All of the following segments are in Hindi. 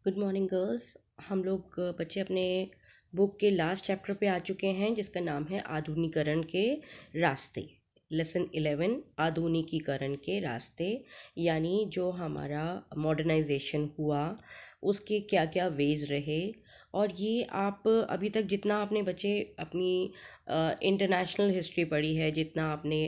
Good morning girls. हम लोग बच्चे अपने बुक के लास्ट चैप्टर पे आ चुके हैं जिसका नाम है आधुनिकीकरण के रास्ते। लेसन 11 आधुनिकीकरण के रास्ते, यानी जो हमारा मॉडर्नाइजेशन हुआ उसके क्या क्या वेज रहे। और ये आप अभी तक जितना आपने बच्चे अपनी इंटरनेशनल हिस्ट्री पढ़ी है, जितना आपने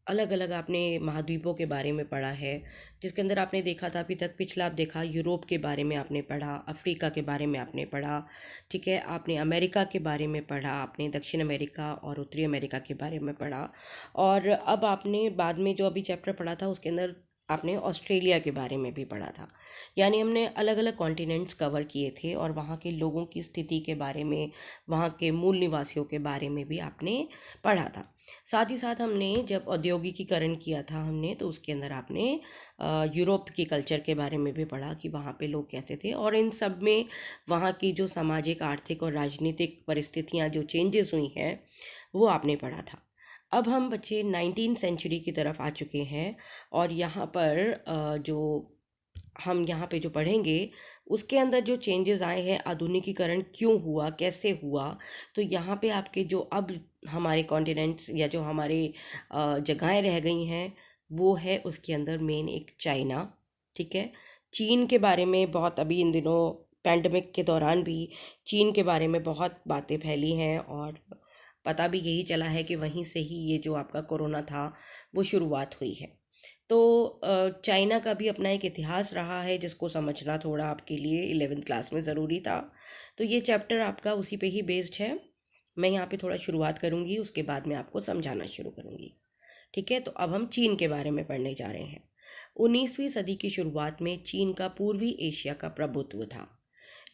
अलग अलग आपने महाद्वीपों के बारे में पढ़ा है, जिसके अंदर आपने देखा था अभी तक पिछला आप देखा यूरोप के बारे में आपने पढ़ा, अफ्रीका के बारे में आपने पढ़ा, ठीक है, आपने अमेरिका के बारे में पढ़ा, आपने दक्षिण अमेरिका और उत्तरी अमेरिका के बारे में पढ़ा। और अब आपने बाद में जो अभी चैप्टर पढ़ा था उसके अंदर आपने ऑस्ट्रेलिया के बारे में भी पढ़ा था। यानी हमने अलग अलग कॉन्टिनेंट्स कवर किए थे और वहाँ के लोगों की स्थिति के बारे में, वहाँ के मूल निवासियों के बारे में भी आपने पढ़ा था। साथ ही साथ हमने जब औद्योगिकीकरण किया था हमने, तो उसके अंदर आपने यूरोप की कल्चर के बारे में भी पढ़ा कि वहाँ पे लोग कैसे थे, और इन सब में वहाँ की जो सामाजिक, आर्थिक और राजनीतिक परिस्थितियाँ जो चेंजेस हुई हैं वो आपने पढ़ा था। अब हम बच्चे 19 सेंचुरी की तरफ आ चुके हैं और यहाँ पर जो हम यहाँ पे जो पढ़ेंगे उसके अंदर जो चेंजेस आए हैं, आधुनिकीकरण क्यों हुआ, कैसे हुआ। तो यहाँ पे आपके जो अब हमारे कॉन्टिनेंट्स या जो हमारे जगहें रह गई हैं वो है उसके अंदर मेन एक चाइना, ठीक है। चीन के बारे में बहुत अभी इन दिनों पैंडमिक के दौरान भी चीन के बारे में बहुत बातें फैली हैं और पता भी यही चला है कि वहीं से ही ये जो आपका कोरोना था वो शुरुआत हुई है। तो चाइना का भी अपना एक इतिहास रहा है जिसको समझना थोड़ा आपके लिए 11th क्लास में ज़रूरी था। तो ये चैप्टर आपका उसी पे ही बेस्ड है। मैं यहाँ पे थोड़ा शुरुआत करूँगी, उसके बाद मैं आपको समझाना शुरू करूँगी, ठीक है। तो अब हम चीन के बारे में पढ़ने जा रहे हैं। 19वीं सदी की शुरुआत में चीन का पूर्वी एशिया का प्रभुत्व था।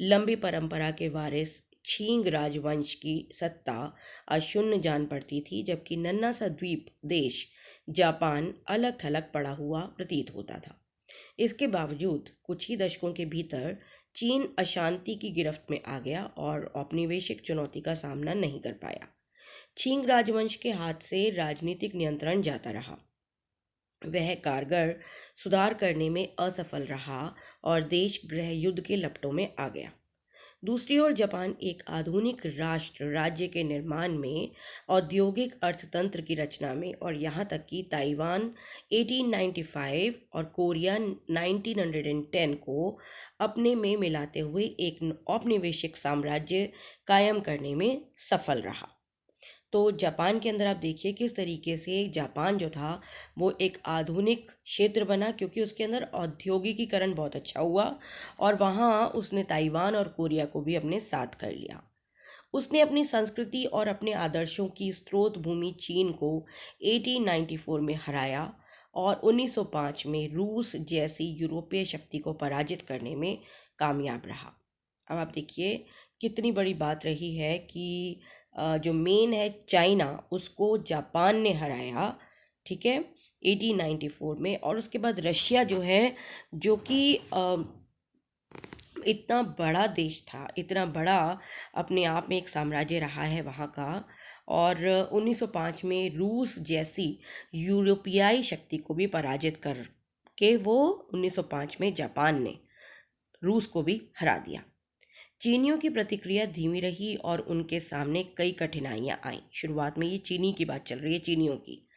लंबी परंपरा के वारिस छींग राजवंश की सत्ता अशून्य जान पड़ती थी, जबकि नन्हा सा द्वीप देश जापान अलग थलग पड़ा हुआ प्रतीत होता था। इसके बावजूद कुछ ही दशकों के भीतर चीन अशांति की गिरफ्त में आ गया और औपनिवेशिक चुनौती का सामना नहीं कर पाया। छींग राजवंश के हाथ से राजनीतिक नियंत्रण जाता रहा, वह कारगर सुधार करने में असफल रहा और देश गृह युद्ध के लपटों में आ गया। दूसरी ओर जापान एक आधुनिक राष्ट्र राज्य के निर्माण में, औद्योगिक अर्थतंत्र की रचना में और यहाँ तक कि ताइवान 1895 और कोरिया 1910 को अपने में मिलाते हुए एक औपनिवेशिक साम्राज्य कायम करने में सफल रहा। तो जापान के अंदर आप देखिए किस तरीके से जापान जो था वो एक आधुनिक क्षेत्र बना, क्योंकि उसके अंदर औद्योगिकीकरण बहुत अच्छा हुआ और वहाँ उसने ताइवान और कोरिया को भी अपने साथ कर लिया। उसने अपनी संस्कृति और अपने आदर्शों की स्रोत भूमि चीन को 1894 में हराया और 1905 में रूस जैसी यूरोपीय शक्ति को पराजित करने में कामयाब रहा। अब आप देखिए कितनी बड़ी बात रही है कि जो मेन है चाइना उसको जापान ने हराया, ठीक है, 1894 में। और उसके बाद रशिया जो है, जो कि इतना बड़ा देश था, इतना बड़ा अपने आप में एक साम्राज्य रहा है वहाँ का, और 1905 में रूस जैसी यूरोपियाई शक्ति को भी पराजित कर के वो 1905 में जापान ने रूस को भी हरा दिया। चीनियों की प्रतिक्रिया धीमी रही और उनके सामने कई कठिनाइयां आईं। शुरुआत में ये चीनी की बात चल रही है, चीनियों की।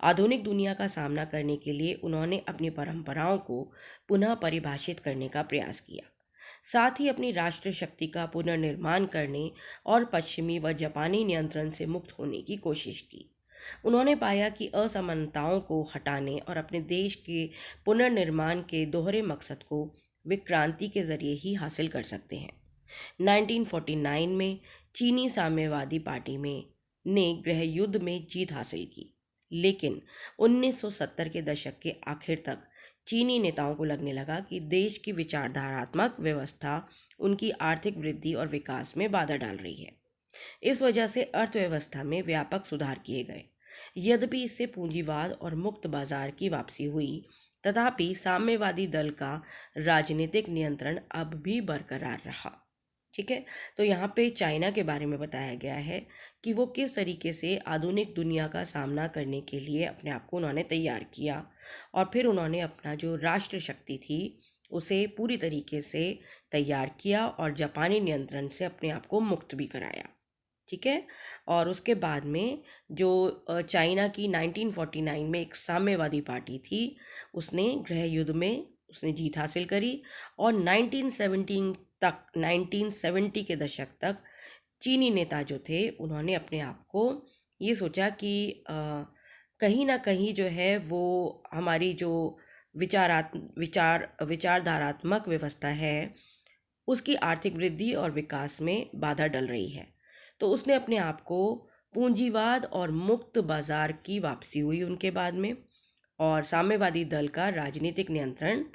आधुनिक दुनिया का सामना करने के लिए उन्होंने अपनी परंपराओं को पुनः परिभाषित करने का प्रयास किया, साथ ही अपनी राष्ट्र शक्ति का पुनर्निर्माण करने और पश्चिमी व जापानी नियंत्रण से मुक्त होने की कोशिश की। उन्होंने पाया कि असमानताओं को हटाने और अपने देश के पुनर्निर्माण के दोहरे मकसद को वे क्रांति के जरिए ही हासिल कर सकते हैं। 1949 में चीनी साम्यवादी पार्टी में ने गृह युद्ध में जीत हासिल की, लेकिन 1970 के दशक के आखिर तक चीनी नेताओं को लगने लगा कि देश की विचारधारात्मक व्यवस्था उनकी आर्थिक वृद्धि और विकास में बाधा डाल रही है। इस वजह से अर्थव्यवस्था में व्यापक सुधार किए गए। यद्यपि इससे पूंजीवाद और मुक्त बाजार की वापसी हुई, तथापि साम्यवादी दल का राजनीतिक नियंत्रण अब भी बरकरार रहा, ठीक है। तो यहाँ पे चाइना के बारे में बताया गया है कि वो किस तरीके से आधुनिक दुनिया का सामना करने के लिए अपने आप को उन्होंने तैयार किया और फिर उन्होंने अपना जो राष्ट्र शक्ति थी उसे पूरी तरीके से तैयार किया और जापानी नियंत्रण से अपने आप को मुक्त भी कराया। ठीक है। और उसके बाद में जो चाइना की 1949 में एक साम्यवादी पार्टी थी, उसने गृह युद्ध में उसने जीत हासिल करी और 1970 के दशक तक चीनी नेता जो थे उन्होंने अपने आप को ये सोचा कि कहीं ना कहीं जो है वो हमारी जो विचारधारात्मक व्यवस्था है उसकी आर्थिक वृद्धि और विकास में बाधा डल रही है। तो उसने अपने आप को पूंजीवाद और मुक्त बाजार की वापसी हुई उनके बाद में, और साम्यवादी दल का राजनीतिक नियंत्रण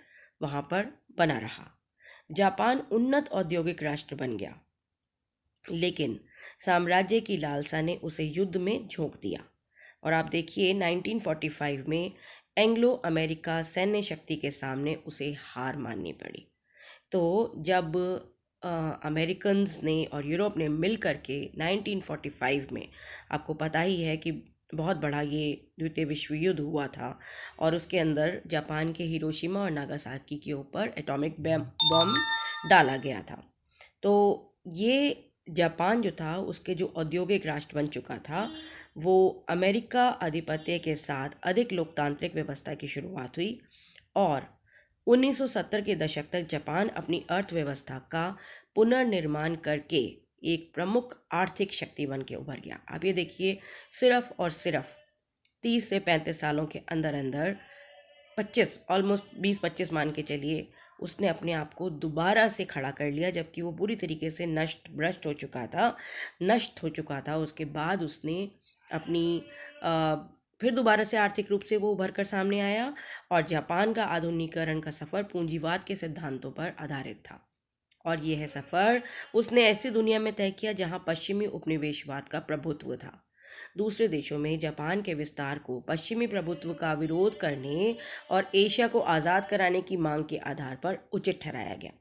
वहां पर बना रहा। जापान उन्नत औद्योगिक राष्ट्र बन गया, लेकिन साम्राज्य की लालसा ने उसे युद्ध में झोंक दिया। और आप देखिए 1945 में एंग्लो अमेरिका सैन्य शक्ति के सामने उसे हार माननी पड़ी। तो जब अमेरिकन्स ने और यूरोप ने मिल कर के 1945 में, आपको पता ही है कि बहुत बड़ा ये द्वितीय विश्व युद्ध हुआ था, और उसके अंदर जापान के हिरोशिमा और नागासाकी के ऊपर एटॉमिक बम डाला गया था। तो ये जापान जो था उसके जो औद्योगिक राष्ट्र बन चुका था, वो अमेरिका आधिपत्य के साथ अधिक लोकतांत्रिक व्यवस्था की शुरुआत हुई, और 1970 के दशक तक जापान अपनी अर्थव्यवस्था का पुनर्निर्माण करके एक प्रमुख आर्थिक शक्ति बन के उभर गया। आप ये देखिए, सिर्फ और सिर्फ 30 से 35 सालों के अंदर अंदर 25 ऑलमोस्ट 20-25 मान के चलिए, उसने अपने आप को दोबारा से खड़ा कर लिया, जबकि वो पूरी तरीके से नष्ट हो चुका था। उसके बाद उसने अपनी फिर दोबारा से आर्थिक रूप से वो उभर कर सामने आया, और जापान का आधुनिकीकरण का सफ़र पूंजीवाद के सिद्धांतों पर आधारित था। और यह सफ़र उसने ऐसी दुनिया में तय किया जहां पश्चिमी उपनिवेशवाद का प्रभुत्व था। दूसरे देशों में जापान के विस्तार को पश्चिमी प्रभुत्व का विरोध करने और एशिया को आज़ाद कराने की मांग के आधार पर उचित ठहराया गया।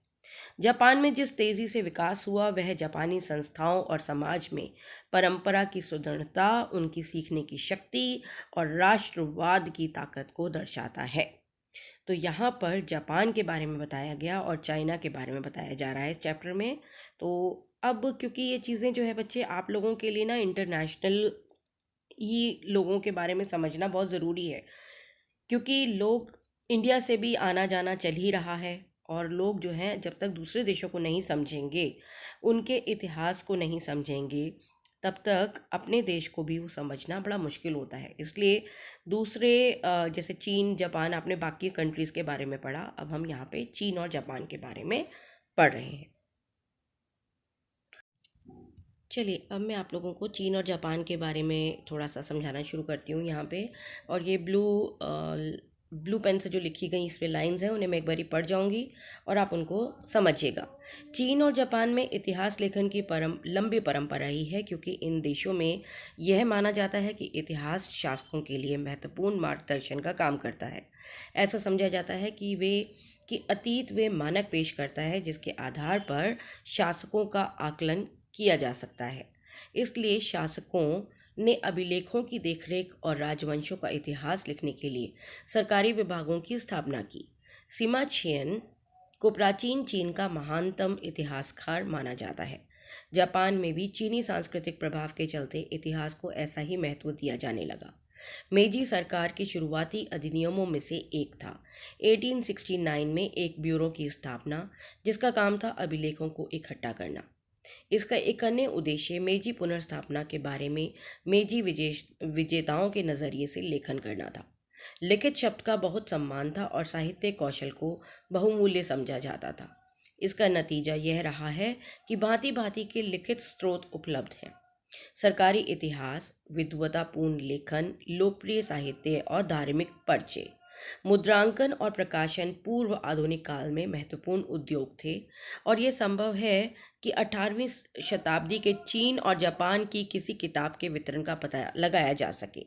जापान में जिस तेजी से विकास हुआ वह जापानी संस्थाओं और समाज में परंपरा की सुदृढ़ता, उनकी सीखने की शक्ति और राष्ट्रवाद की ताकत को दर्शाता है। तो यहाँ पर जापान के बारे में बताया गया और चाइना के बारे में बताया जा रहा है इस चैप्टर में। तो अब क्योंकि ये चीज़ें जो है बच्चे आप लोगों के लिए ना इंटरनेशनल ही लोगों के बारे में समझना बहुत ज़रूरी है, क्योंकि लोग इंडिया से भी आना जाना चल ही रहा है, और लोग जो हैं जब तक दूसरे देशों को नहीं समझेंगे, उनके इतिहास को नहीं समझेंगे, तब तक अपने देश को भी वो समझना बड़ा मुश्किल होता है। इसलिए दूसरे जैसे चीन, जापान, आपने बाकी कंट्रीज़ के बारे में पढ़ा, अब हम यहाँ पे चीन और जापान के बारे में पढ़ रहे हैं। चलिए, अब मैं आप लोगों को चीन और जापान के बारे में थोड़ा सा समझाना शुरू करती हूँ यहाँ पे। और ये ब्लू पेन से जो लिखी गई इस पे लाइंस हैं, उन्हें मैं एक बारी पढ़ जाऊँगी और आप उनको समझिएगा। चीन और जापान में इतिहास लेखन की लंबी परंपरा ही है, क्योंकि इन देशों में यह माना जाता है कि इतिहास शासकों के लिए महत्वपूर्ण मार्गदर्शन का काम करता है। ऐसा समझा जाता है कि अतीत वे मानक पेश करता है जिसके आधार पर शासकों का आकलन किया जा सकता है। इसलिए शासकों ने अभिलेखों की देखरेख और राजवंशों का इतिहास लिखने के लिए सरकारी विभागों की स्थापना की। सिमा छियन को प्राचीन चीन का महानतम इतिहासकार माना जाता है। जापान में भी चीनी सांस्कृतिक प्रभाव के चलते इतिहास को ऐसा ही महत्व दिया जाने लगा। मेजी सरकार के शुरुआती अधिनियमों में से एक था 1869 में एक ब्यूरो की स्थापना, जिसका काम था अभिलेखों को इकट्ठा करना। इसका एक अन्य उद्देश्य मेजी पुनर्स्थापना के बारे में मेजी विजेताओं के नज़रिए से लेखन करना था। लिखित शब्द का बहुत सम्मान था और साहित्य कौशल को बहुमूल्य समझा जाता था। इसका नतीजा यह रहा है कि भांति भांति के लिखित स्रोत उपलब्ध हैं। सरकारी इतिहास, विद्वतापूर्ण लेखन, लोकप्रिय साहित्य और धार्मिक पर्चे, मुद्रांकन और प्रकाशन पूर्व आधुनिक काल में महत्वपूर्ण उद्योग थे, और ये संभव है कि 18वीं शताब्दी के चीन और जापान की किसी किताब के वितरण का पता लगाया जा सके।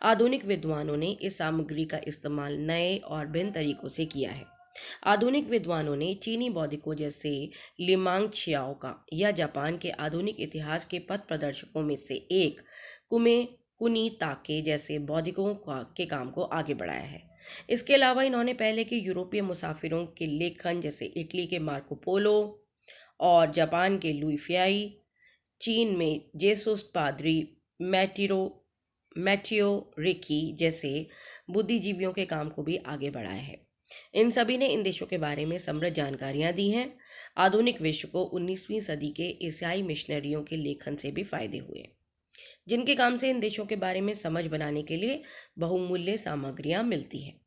आधुनिक विद्वानों ने इस सामग्री का इस्तेमाल नए और भिन्न तरीकों से किया है। आधुनिक विद्वानों ने चीनी बौद्धिकों जैसे लिमांग छियाओ का या जापान के आधुनिक इतिहास के पथ प्रदर्शकों में से एक कुमे कुनी ताके जैसे बौद्धिकों के काम को आगे बढ़ाया है। इसके अलावा इन्होंने पहले के यूरोपीय मुसाफिरों के लेखन जैसे इटली के मार्को पोलो और जापान के लुई फियाई, चीन में जेसुस पादरी मैटिरो मैटियो रिकी जैसे बुद्धिजीवियों के काम को भी आगे बढ़ाया है। इन सभी ने इन देशों के बारे में समृद्ध जानकारियां दी हैं। आधुनिक विश्व को 19वीं सदी के ईसाई मिशनरियों के लेखन से भी फायदे हुए, जिनके काम से इन देशों के बारे में समझ बनाने के लिए बहुमूल्य सामग्रियां मिलती हैं।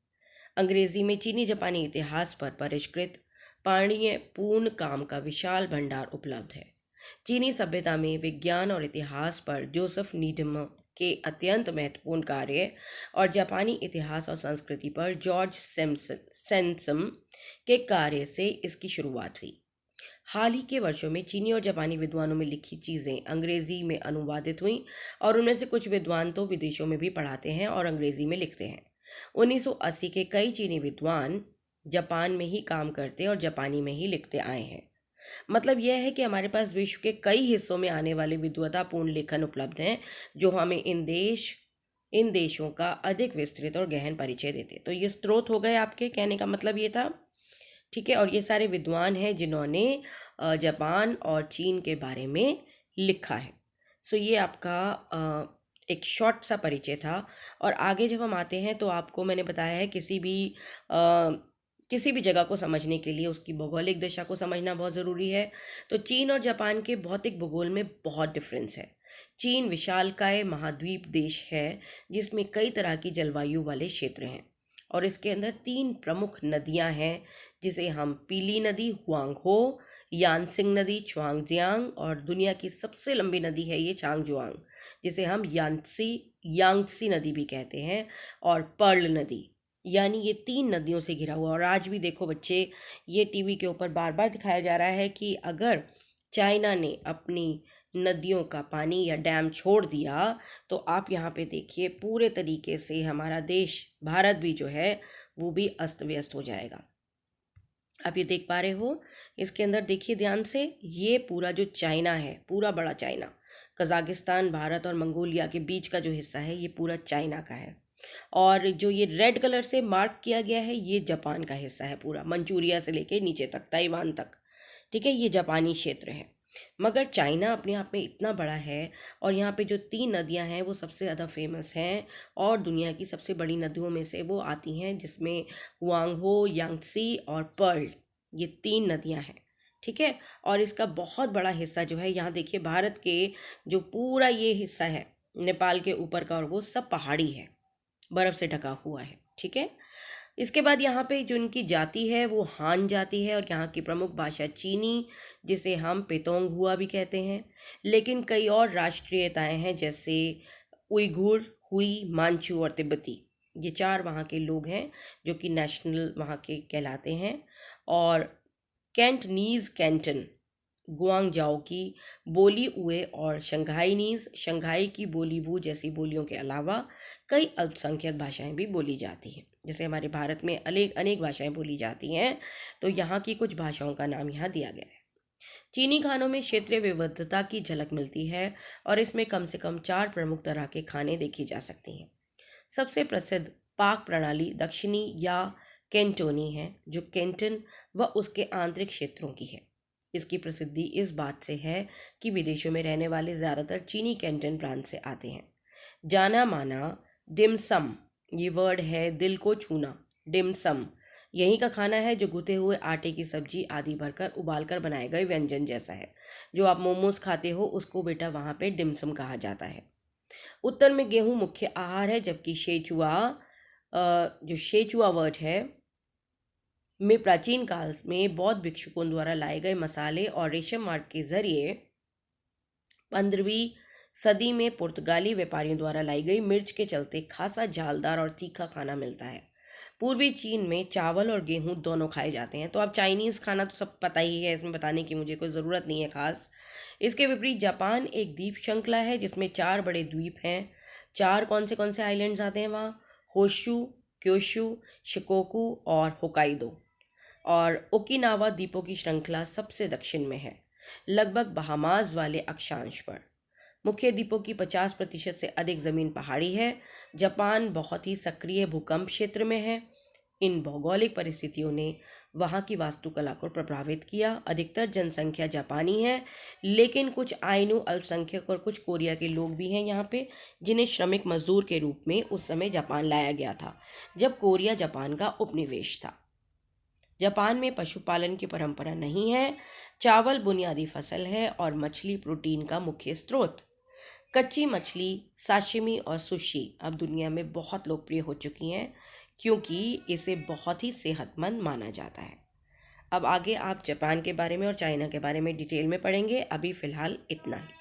अंग्रेजी में चीनी जापानी इतिहास पर परिष्कृत पाणिनीय पूर्ण काम का विशाल भंडार उपलब्ध है। चीनी सभ्यता में विज्ञान और इतिहास पर जोसेफ नीडम के अत्यंत महत्वपूर्ण कार्य और जापानी इतिहास और संस्कृति पर जॉर्ज सेंसम के कार्य से इसकी शुरुआत हुई। हाल ही के वर्षों में चीनी और जापानी विद्वानों में लिखी चीज़ें अंग्रेजी में अनुवादित हुई और उनमें से कुछ विद्वान तो विदेशों में भी पढ़ाते हैं और अंग्रेजी में लिखते हैं। 1980 के कई चीनी विद्वान जापान में ही काम करते और जापानी में ही लिखते आए हैं। मतलब यह है कि हमारे पास विश्व के कई हिस्सों में आने वाले विद्वतापूर्ण लेखन उपलब्ध हैं जो हमें इन देशों का अधिक विस्तृत और गहन परिचय देते। तो ये स्रोत हो गए आपके, कहने का मतलब ये था, ठीक है। और ये सारे विद्वान हैं जिन्होंने जापान और चीन के बारे में लिखा है। सो ये आपका एक शॉर्ट सा परिचय था। और आगे जब हम आते हैं तो आपको मैंने बताया है किसी भी जगह को समझने के लिए उसकी भौगोलिक दिशा को समझना बहुत ज़रूरी है। तो चीन और जापान के भौतिक भूगोल में बहुत डिफरेंस है। चीन विशालकाय महाद्वीप देश है जिसमें कई तरह की जलवायु वाले क्षेत्र हैं और इसके अंदर 3 प्रमुख नदियां हैं जिसे हम पीली नदी हुआंगहो, यानसिंग नदी च्वांगजियांग और दुनिया की सबसे लंबी नदी है ये चांगजुआंग जिसे हम यांगसी नदी भी कहते हैं, और पर्ल नदी। यानी ये 3 नदियों से घिरा हुआ। और आज भी देखो बच्चे, ये टीवी के ऊपर बार बार दिखाया जा रहा है कि अगर चाइना ने अपनी नदियों का पानी या डैम छोड़ दिया तो आप यहाँ पे देखिए पूरे तरीके से हमारा देश भारत भी जो है वो भी अस्त व्यस्त हो जाएगा। आप ये देख पा रहे हो, इसके अंदर देखिए ध्यान से, ये पूरा जो चाइना है, पूरा बड़ा चाइना, कजाकिस्तान, भारत और मंगोलिया के बीच का जो हिस्सा है ये पूरा चाइना का है। और जो ये रेड कलर से मार्क किया गया है ये जापान का हिस्सा है, पूरा मंचूरिया से लेके नीचे तक, ताइवान तक, ठीक है, ये जापानी क्षेत्र है। मगर चाइना अपने आप में इतना बड़ा है और यहाँ पे जो 3 नदियाँ हैं वो सबसे ज़्यादा फेमस हैं और दुनिया की सबसे बड़ी नदियों में से वो आती हैं, जिसमें हुआंगहो, यांगसी और पर्ल, ये 3 नदियाँ हैं, ठीक है। और इसका बहुत बड़ा हिस्सा जो है, यहाँ देखिए भारत के जो पूरा ये हिस्सा है नेपाल के ऊपर का, और वो सब पहाड़ी है, बर्फ़ से ढका हुआ है, ठीक है। इसके बाद यहाँ पे जो इनकी जाति है वो हान जाति है और यहाँ की प्रमुख भाषा चीनी, जिसे हम पेतोंग हुआ भी कहते हैं। लेकिन कई और राष्ट्रीयताएं हैं जैसे उइघुर, हुई, मांचू और तिब्बती। ये 4 वहाँ के लोग हैं जो कि नेशनल वहाँ के कहलाते हैं। और कैंटनीज कैंटन गुआंगजाओ की बोली उए और शंघाईनीज शंघाई की बोली वू जैसी बोलियों के अलावा कई अल्पसंख्यक भाषाएं भी बोली जाती हैं। जैसे हमारे भारत में अनेक भाषाएं बोली जाती हैं, तो यहाँ की कुछ भाषाओं का नाम यहाँ दिया गया है। चीनी खानों में क्षेत्रीय विविधता की झलक मिलती है और इसमें कम से कम 4 प्रमुख तरह के खाने देखी जा सकती हैं। सबसे प्रसिद्ध पाक प्रणाली दक्षिणी या कैंटोनी है, जो कैंटन व उसके आंतरिक क्षेत्रों की है। इसकी प्रसिद्धि इस बात से है कि विदेशों में रहने वाले ज़्यादातर चीनी कैंटन प्रांत से आते हैं। जाना माना डिमसम, ये वर्ड है दिल को छूना, डिमसम यहीं का खाना है जो गुथे हुए आटे की सब्जी आदि भरकर उबालकर बनाए गए व्यंजन जैसा है। जो आप मोमोज खाते हो उसको बेटा वहाँ पे डिमसम कहा जाता है। उत्तर में गेहूँ मुख्य आहार है, जबकि जो शेचुआ वर्ड है में प्राचीन काल में बौद्ध भिक्षुकों द्वारा लाए गए मसाले और रेशम मार्ग के जरिए 15वीं सदी में पुर्तगाली व्यापारियों द्वारा लाई गई मिर्च के चलते खासा झालदार और तीखा खाना मिलता है। पूर्वी चीन में चावल और गेहूं दोनों खाए जाते हैं। तो अब चाइनीज़ खाना तो सब पता ही है, इसमें बताने की मुझे कोई ज़रूरत नहीं है खास। इसके विपरीत जापान एक द्वीप श्रृंखला है जिसमें 4 बड़े द्वीप हैं। 4 कौन से आइलैंड्स आते हैं वहाँ? होशु, क्योशु, शिकोकू और होकाइदो। और ओकिनावा द्वीपों की श्रृंखला सबसे दक्षिण में है, लगभग बहामास वाले अक्षांश पर। मुख्य द्वीपों की 50% से अधिक ज़मीन पहाड़ी है। जापान बहुत ही सक्रिय भूकंप क्षेत्र में है। इन भौगोलिक परिस्थितियों ने वहाँ की वास्तुकला को प्रभावित किया। अधिकतर जनसंख्या जापानी है, लेकिन कुछ आइनू अल्पसंख्यक और कुछ कोरिया के लोग भी हैं यहाँ पे, जिन्हें श्रमिक मजदूर के रूप में उस समय जापान लाया गया था, जब कोरिया जापान का उपनिवेश था। जापान में पशुपालन की परंपरा नहीं है। चावल बुनियादी फसल है और मछली प्रोटीन का मुख्य स्रोत। कच्ची मछली, साशिमी और सुशी अब दुनिया में बहुत लोकप्रिय हो चुकी हैं, क्योंकि इसे बहुत ही सेहतमंद माना जाता है। अब आगे आप जापान के बारे में और चाइना के बारे में डिटेल में पढ़ेंगे। अभी फ़िलहाल इतना ही।